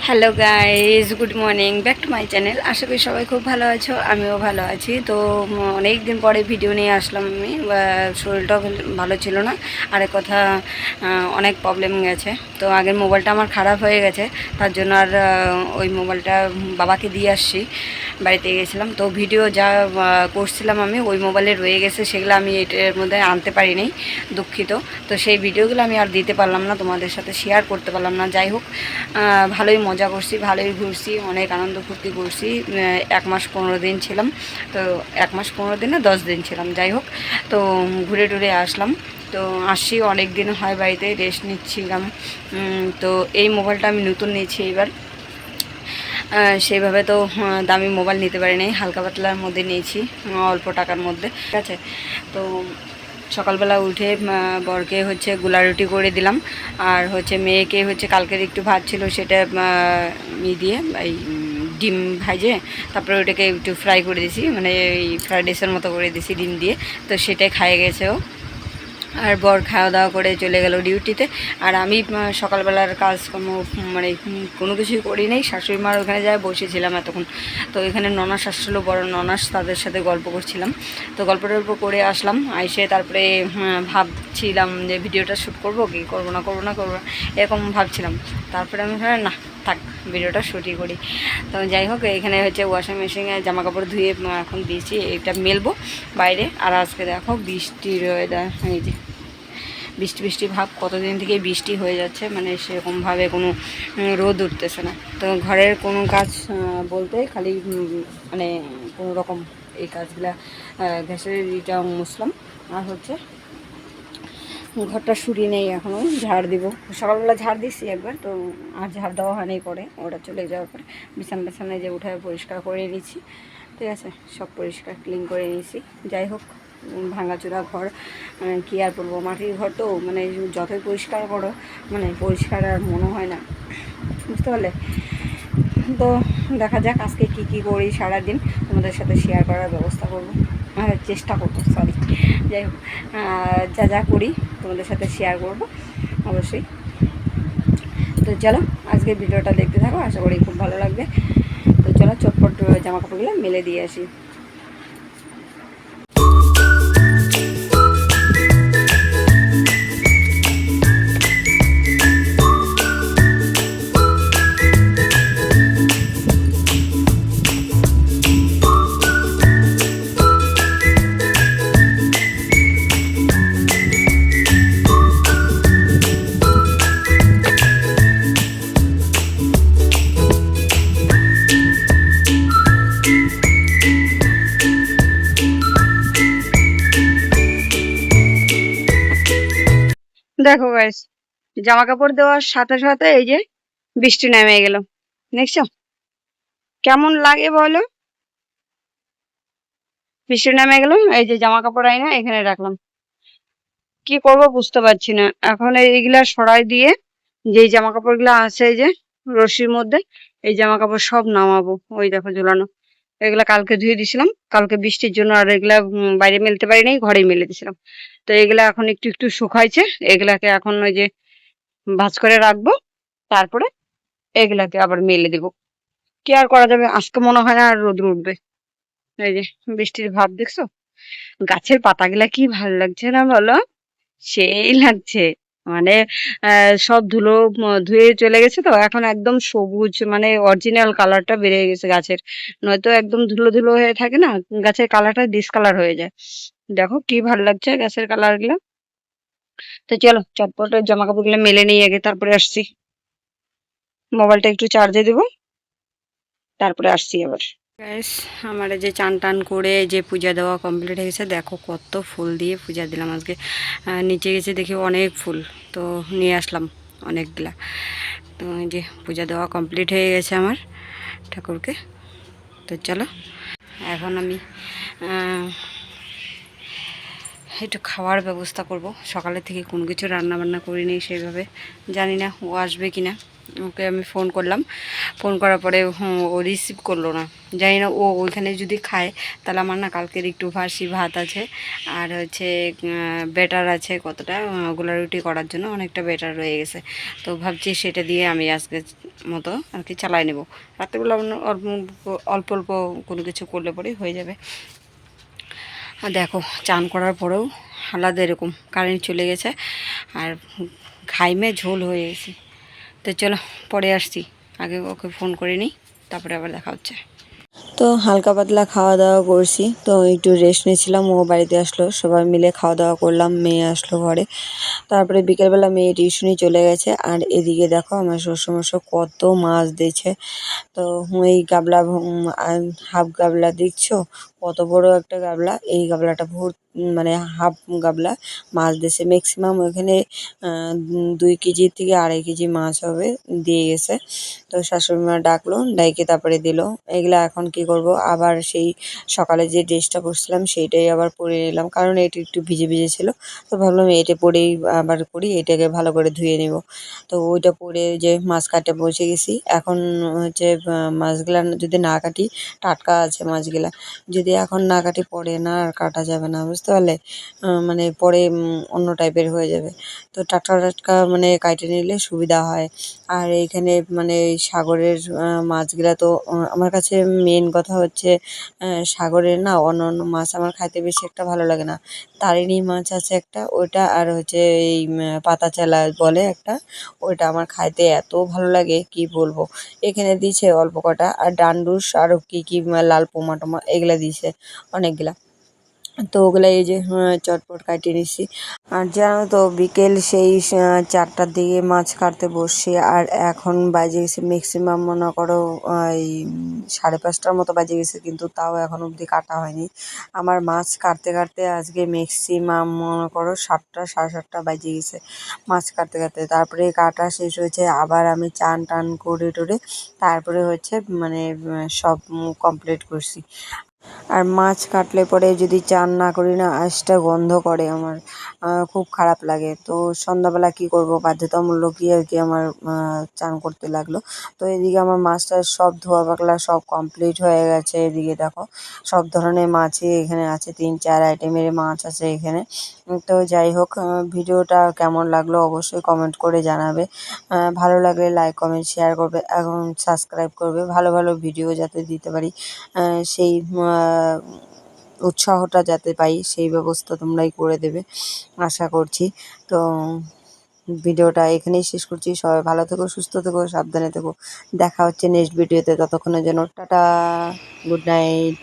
Hello guys, good morning, back to my channel. আশা করি সবাই খুব ভালো আছো, আমিও ভালো আছি। তো অনেক দিন পরে ভিডিও নিয়ে আসলাম আমি। শরীরটাও ভালো ছিল না, আর এক কথা অনেক প্রবলেম গেছে। তো আগের মোবাইলটা আমার খারাপ হয়ে গেছে, তার জন্য আর ওই মোবাইলটা বাবাকে দিয়ে আসছি। বাড়িতে গেছিলাম তো ভিডিও যা করছিলাম আমি ওই মোবাইলে রয়ে গেছে, সেগুলো আমি এটার মধ্যে আনতে পারিনি, দুঃখিত। তো সেই ভিডিওগুলো আমি আর দিতে পারলাম না, তোমাদের সাথে শেয়ার করতে পারলাম না। যাই হোক, ভালোই মজা করছি, ভালোই ঘুরছি, অনেক আনন্দ ফুর্তি করছি। 1 মাস 15 দিন ছিলাম। তো 1 মাস 15 দিন না 10 দিন ছিলাম, যাই হোক। তো ঘুরে টুরে আসলাম। তো আসছি, অনেক দিন হয় বাড়িতে রেস্ট নিচ্ছিলাম। তো এই মোবাইলটা আমি নতুন নিয়েছি এবার। সেইভাবে তো দামি মোবাইল নিতে পারি নাই, হালকা পাতলার মধ্যে নিয়েছি, অল্প টাকার মধ্যে, ঠিক আছে। তো সকালবেলা উঠে বরকে হচ্ছে গোলা রুটি করে দিলাম, আর হচ্ছে মেয়েকে হচ্ছে কালকের একটু ভাত ছিল, সেটা দিয়ে এই ডিম ভাজে তারপরে ওটাকে একটু ফ্রাই করে দিয়েছি, মানে এই ফ্রাইড রাইসের মতো করে দিয়েছি ডিম দিয়ে। তো সেটাই খাইয়ে গেছে ও। আর বর খাওয়া দাওয়া করে চলে গেল ডিউটিতে। আর আমি সকালবেলার কাজকর্ম মানে কোনো কিছুই করি নাই, শাশুড়ি মার ওখানে যায় বসেছিলাম এতক্ষণ। তো এখানে ননাস আসছিলো, বড় ননাস, তাদের সাথে গল্প করছিলাম। তো গল্প টল্প করে আসলাম, এসে তারপরে ভাবছিলাম যে ভিডিওটা শ্যুট করবো কি করবো না এরকম ভাবছিলাম। তারপরে আমি না থাক, ভিডিওটা শ্যুটই করি। তো যাই হোক, এখানে হচ্ছে ওয়াশিং মেশিনে জামা কাপড় ধুয়ে এখন দিয়েছি, এটা মেলবো বাইরে। আর আজকে দেখো বৃষ্টির ওয়েদার, এই যে বৃষ্টি বৃষ্টি ভাব, কতদিন থেকে বৃষ্টি হয়ে যাচ্ছে, মানে সেরকমভাবে কোনো রোদ উঠতেছে না। তো ঘরের কোনো কাজ বলতে খালি মানে কোনো রকম এই কাজগুলা, গ্যাসের ইটা মুছলাম, আর হচ্ছে ঘরটা সরিয়ে নেই, এখনও ঝাড় দিব। সকালবেলা ঝাড় দিচ্ছি একবার, তো আর ঝাড় দেওয়া হয়নি, পরে ওটা চলে যাওয়ার পরে বিছানায় যে উঠে পরিষ্কার করে নিচ্ছি, ঠিক আছে। সব পরিষ্কার ক্লিন করে নিয়েছি। যাই হোক, ভাঙাচোরা ঘর কী আর বলবো, মাটির ঘর তো, মানে যতই পরিষ্কার করো মানে পরিষ্কার আর মনে হয় না, বুঝতে পারলে। তো দেখা যাক আজকে কি করি সারাদিন, তোমাদের সাথে শেয়ার করার ব্যবস্থা করব, চেষ্টা করবো, সরি। যাই হোক, যা করি তোমাদের সাথে শেয়ার করব অবশ্যই। তো চলো আজকে ভিডিওটা দেখতে থাকো, আশা করি খুব ভালো লাগবে। তো চলো চটপট জামা কাপড়গুলো মেলে দিয়ে আসি। দেখো গাইস, জামা কাপড় দেওয়ার সাথে সাথে এই যে বৃষ্টি নেমে গেল, দেখছো কেমন লাগে বলো? বৃষ্টি নেমে গেল, এই যে জামা কাপড় আইনা এখানে রাখলাম, কি করব বুঝতে পারছি না। এখন এইগুলা সরাই দিয়ে যেই জামা কাপড় গুলা আছে এই যে রশির মধ্যে, এই জামা কাপড় সব নামাবো। ওই দেখো ঝোলানো, এগুলা কালকে ধুয়ে দিছিলাম, কালকে বৃষ্টির জন্য আর এগুলা বাইরে মেলতে পারি নাই, ঘরেই মেলে দিছিলাম। তো এগুলা এখন একটু একটু শুকাইছে, এগুলাকে এখন ওই যে ভাঁজ করে রাখবো, তারপরে এগুলাকে আবার মেলে দিব। কি আর করা যাবে, আজকে মনে হয় না আর রোদ উঠবে। এই যে বৃষ্টির ভাব দেখছো, গাছের পাতাগুলা কি ভালো লাগছে না বলো? সেই লাগছে, মানে সব ধুলো ধুয়ে চলে গেছে, তো এখন একদম সবুজ, মানে অরিজিনাল কালারটা বেড়ে গেছে গাছের। নয়তো একদম ধুলো ধুলো হয়ে থাকে না, গাছের কালারটা ডিসকালার হয়ে যায়। দেখো কি ভালো লাগছে গাছের কালার গুলো। তো চলো চটপট জামা কাপড় গুলো মেলে নিয়ে আগে, তারপরে আসছি। মোবাইলটা একটু চার্জে দেবো, তারপরে আসছি আবার। গাইস, আমার যে চান টান করে যে পূজা দেওয়া কমপ্লিট হয়ে গেছে, দেখো কত ফুল দিয়ে পূজা দিলাম আজকে। নিচে গেছে দেখি অনেক ফুল, তো নিয়ে আসলাম অনেকগুলা। তো এই যে পূজা দেওয়া কমপ্লিট হয়ে গেছে আমার ঠাকুরকে। তো চলো এখন আমি একটু খাওয়ার ব্যবস্থা করব। সকালে থেকে কোনো কিছু রান্না বান্না করিনি সেইভাবে, জানি না ও আসবে কি না। ওকে আমি ফোন করলাম, ফোন করার পরে ও রিসিভ করলো না। জানি না ও ওইখানে যদি খায় তাহলে আমার না কালকের একটু বাসি ভাত আছে, আর হচ্ছে বেটার আছে কতটা, গোলা রুটি করার জন্য অনেকটা বেটার রয়ে গেছে। তো ভাবছি সেটা দিয়ে আমি আজকে মতো আর কি চালাই নেব। রাত্রেবেলা অল্প অল্প অল্প কোনো কিছু করলে পরেই হয়ে যাবে। আর দেখো চান করার পরেও আলাদা এরকম কারেন্ট চলে গেছে আর ঘাইমে ঝোল হয়ে গেছে। তো চলো পরে আসছি, আগে ওকে ফোন করে নিই, তারপরে আবার দেখা হচ্ছে। তো হালকা পাতলা খাওয়া দাওয়া করছি, তো একটু রেস্ট নিয়েছিলাম। ও বাড়িতে আসলো, সবাই মিলে খাওয়া দাওয়া করলাম, মেয়ে আসলো ঘরে। তারপরে বিকেলবেলা মেয়ে টিউশনি চলে গেছে। আর এদিকে দেখো আমার শ্বশুরমশাই কত মাছ দিয়েছে। তো এই গাবলা হাফ গাবলা দেখছো, কত বড় একটা গাবলা। এই গাবলাটা মানে হাফ গাবলা মাছ দিয়েছে। ম্যাক্সিমাম ওখানে 2 কেজি থেকে 2.5 কেজি মাছ হবে, দিয়ে গেছে। তো শাশুড়ি মা ডাকলো, ডাইকে তারপরে দিল। এগুলা এখন কি করব, আবার সেই সকালে যে ড্রেসটা পরছিলাম সেইটাই আবার পরে নিলাম, কারণ এটা একটু ভিজে ভিজে ছিল। তো ভাবলাম এটা পরেই আবার করি, এটাকে ভালো করে ধুয়ে নিব। তো ওইটা পরে যে মাছ কাটতে বসে গেছি। এখন হচ্ছে মাছগুলা যদি না কাটি, টাটকা আছে মাছগুলা, যদি এখন না কাটি পরে না আর কাটা যাবে না, বুঝতে পারলে। মানে পরে অন্য টাইপের হয়ে যাবে। তো টাটকা টাটকা মানে কাটে নিলে সুবিধা হয়। আর এইখানে মানে সাগরের মাছগুলা তো আমার কাছে মেন কথা হচ্ছে সাগরের না অন্য অন্য মাছ আমার খাইতে বেশি একটা ভালো লাগে না। তারিণী মাছ আছে একটা, ওইটা আর হচ্ছে এই পাতা চেলা বলে একটা, ওইটা আমার খাইতে এত ভালো লাগে কি বলবো। এখানে দিয়েছে অল্প কটা, আর ডান্ডুস আরও কি কি লাল পোমা টোমা এগুলা দিয়েছে অনেকগুলা। তো ওগুলা এই যে চটপট কাটিয়ে নিচ্ছি। আর জানো তো বিকেল সেই 4টার দিকে মাছ কাটতে বসছি, আর এখন বাজে গেছে ম্যাক্সিমাম মনে করো এই 5:30টার মতো বাজে গেছে, কিন্তু তাও এখন অবধি কাটা হয়নি। আমার মাছ কাটতে কাটতে আজকে ম্যাক্সিমাম মনে করো 7টা 7:30টা বাজে গেছে মাছ কাটতে কাটতে। তারপরে কাটা শেষ হয়েছে, আবার আমি চান টান করে টোরে তারপরে হচ্ছে মানে সব কমপ্লিট করছি। আর মাছ কাটলে পরে যদি চান না করি না, আঁশটা গন্ধ করে আমার, খুব খারাপ লাগে। তো সন্ধ্যাবেলা কি করব, বাধ্যতামূলক কি আর কি আমার চান করতে লাগলো। তো এদিকে আমার মাছটা সব ধোয়া পাকলা সব কমপ্লিট হয়ে গেছে। এদিকে দেখো সব ধরনের মাছই এখানে আছে, 3-4 আইটেমের মাছ আছে এখানে। তো যাই হোক, ভিডিওটা কেমন লাগলো অবশ্যই কমেন্ট করে জানাবে। ভালো লাগলে লাইক কমেন্ট শেয়ার করবে এবং সাবস্ক্রাইব করবে, ভালো ভালো ভিডিও যাতে দিতে পারি সেই উৎসাহটা যাতে পাই সেই ব্যবস্থা তোমরাই করে দেবে আশা করছি। তো ভিডিওটা এখানেই শেষ করছি। সবাই ভালো থেকো, সুস্থ থেকো, সাবধানে থেকো। দেখা হচ্ছে নেক্সট ভিডিওতে, ততক্ষণের জন্য টাটা, গুড নাইট।